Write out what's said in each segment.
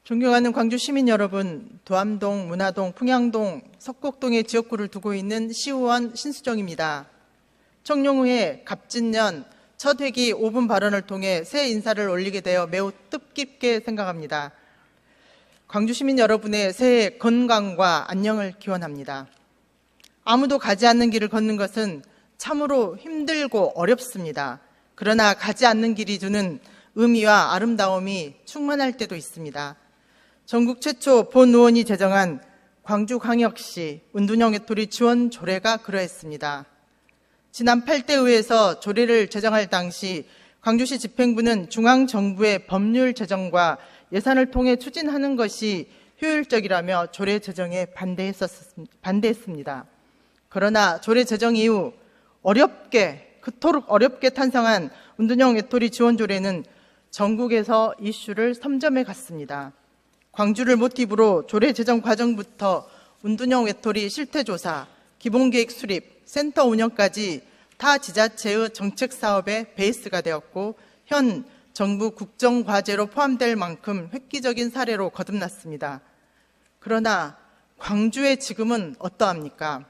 존경하는 광주 시민 여러분, 도암동, 문화동, 풍양동, 석곡동의 지역구를 두고 있는 시의원 신수정입니다. 청룡후에 갑진년 첫 회기 5분 발언을 통해 새 인사를 올리게 되어 매우 뜻깊게 생각합니다. 광주 시민 여러분의 새해 건강과 안녕을 기원합니다. 아무도 가지 않는 길을 걷는 것은 참으로 힘들고 어렵습니다. 그러나 가지 않는 길이 주는 의미와 아름다움이 충만할 때도 있습니다. 전국 최초 본 의원이 제정한 광주광역시 은둔형 외톨이 지원 조례가 그러했습니다. 지난 8대 의회에서 조례를 제정할 당시 광주시 집행부는 중앙정부의 법률 제정과 예산을 통해 추진하는 것이 효율적이라며 조례 제정에 반대했습니다. 그러나 조례 제정 이후 그토록 어렵게 탄생한 은둔형 외톨이 지원 조례는 전국에서 이슈를 섬점해 갔습니다. 광주를 모티브로 조례 제정 과정부터 은둔형 외톨이 실태조사, 기본계획 수립, 센터 운영까지 타 지자체의 정책 사업의 베이스가 되었고 현 정부 국정과제로 포함될 만큼 획기적인 사례로 거듭났습니다. 그러나 광주의 지금은 어떠합니까?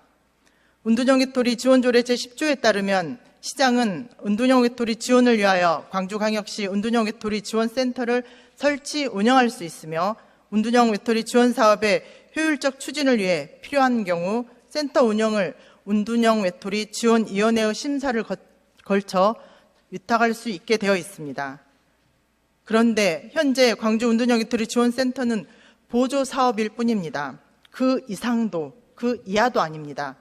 은둔형 외톨이 지원조례 제10조에 따르면 시장은 은둔형 외톨이 지원을 위하여 광주광역시 은둔형 외톨이 지원센터를 설치 운영할 수 있으며 은둔형 외톨이 지원 사업의 효율적 추진을 위해 필요한 경우 센터 운영을 은둔형 외톨이 지원위원회의 심사를 걸쳐 위탁할 수 있게 되어 있습니다. 그런데 현재 광주 은둔형 외톨이 지원센터는 보조 사업일 뿐입니다. 그 이상도 그 이하도 아닙니다.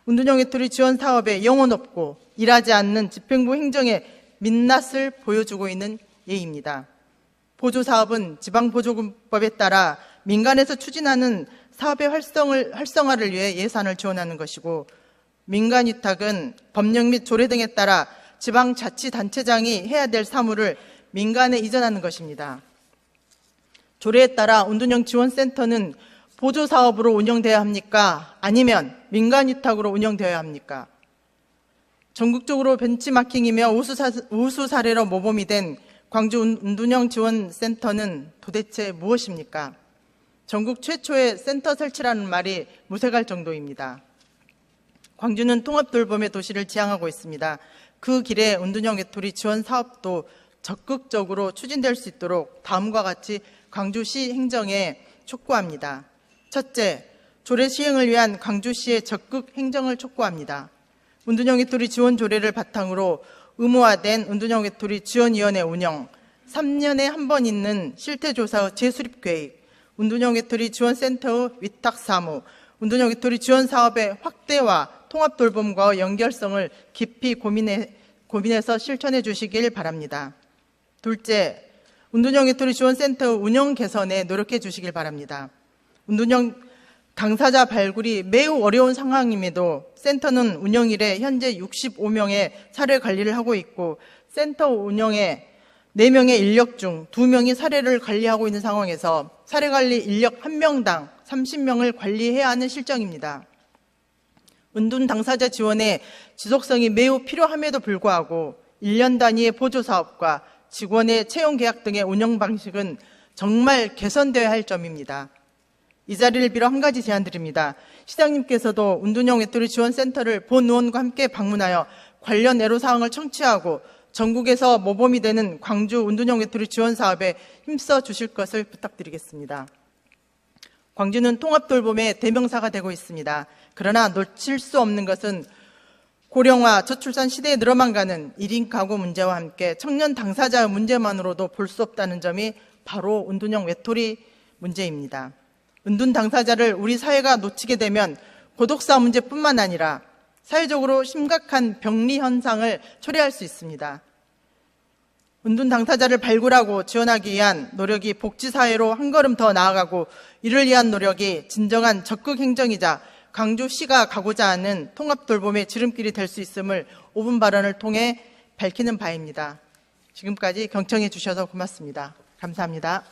은둔형 외톨이 지원 사업에 영혼 없고 일하지 않는 집행부 행정의 민낯을 보여주고 있는 예입니다. 보조사업은 지방보조금법에 따라 민간에서 추진하는 사업의 활성화를 위해 예산을 지원하는 것이고 민간위탁은 법령 및 조례 등에 따라 지방자치단체장이 해야 될 사무를 민간에 이전하는 것입니다. 조례에 따라 은둔형 지원센터는 보조사업으로 운영되어야 합니까? 아니면 민간위탁으로 운영되어야 합니까? 전국적으로 벤치마킹이며 우수 사례로 모범이 된 광주 은둔형 지원센터는 도대체 무엇입니까? 전국 최초의 센터 설치라는 말이 무색할 정도입니다. 광주는 통합돌봄의 도시를 지향하고 있습니다. 그 길에 은둔형 외톨이 지원 사업도 적극적으로 추진될 수 있도록 다음과 같이 광주시 행정에 촉구합니다. 첫째, 조례 시행을 위한 광주시의 적극 행정을 촉구합니다. 은둔형 외톨이 지원 조례를 바탕으로 의무화된 은둔형 외톨이 지원위원회 운영, 3년에 한 번 있는 실태조사의 재수립 계획, 은둔형 외톨이 지원센터의 위탁 사무, 은둔형 외톨이 지원 사업의 확대와 통합돌봄과의 연결성을 깊이 고민해서 실천해 주시길 바랍니다. 둘째, 은둔형 외톨이 지원센터 운영 개선에 노력해 주시길 바랍니다. 은둔형 당사자 발굴이 매우 어려운 상황임에도 센터는 운영일에 현재 65명의 사례 관리를 하고 있고 센터 운영에 4명의 인력 중 2명이 사례를 관리하고 있는 상황에서 사례 관리 인력 1명당 30명을 관리해야 하는 실정입니다. 은둔 당사자 지원의 지속성이 매우 필요함에도 불구하고 1년 단위의 보조사업과 직원의 채용 계약 등의 운영 방식은 정말 개선되어야 할 점입니다. 이 자리를 빌어 한 가지 제안드립니다. 시장님께서도 은둔형 외톨이 지원센터를 본 의원과 함께 방문하여 관련 애로사항을 청취하고 전국에서 모범이 되는 광주 은둔형 외톨이 지원 사업에 힘써 주실 것을 부탁드리겠습니다. 광주는 통합돌봄의 대명사가 되고 있습니다. 그러나 놓칠 수 없는 것은 고령화, 저출산 시대에 늘어만 가는 1인 가구 문제와 함께 청년 당사자의 문제만으로도 볼 수 없다는 점이 바로 은둔형 외톨이 문제입니다. 은둔 당사자를 우리 사회가 놓치게 되면 고독사 문제뿐만 아니라 사회적으로 심각한 병리 현상을 초래할 수 있습니다. 은둔 당사자를 발굴하고 지원하기 위한 노력이 복지사회로 한 걸음 더 나아가고 이를 위한 노력이 진정한 적극 행정이자 광주시가 가고자 하는 통합돌봄의 지름길이 될 수 있음을 5분 발언을 통해 밝히는 바입니다. 지금까지 경청해 주셔서 고맙습니다. 감사합니다.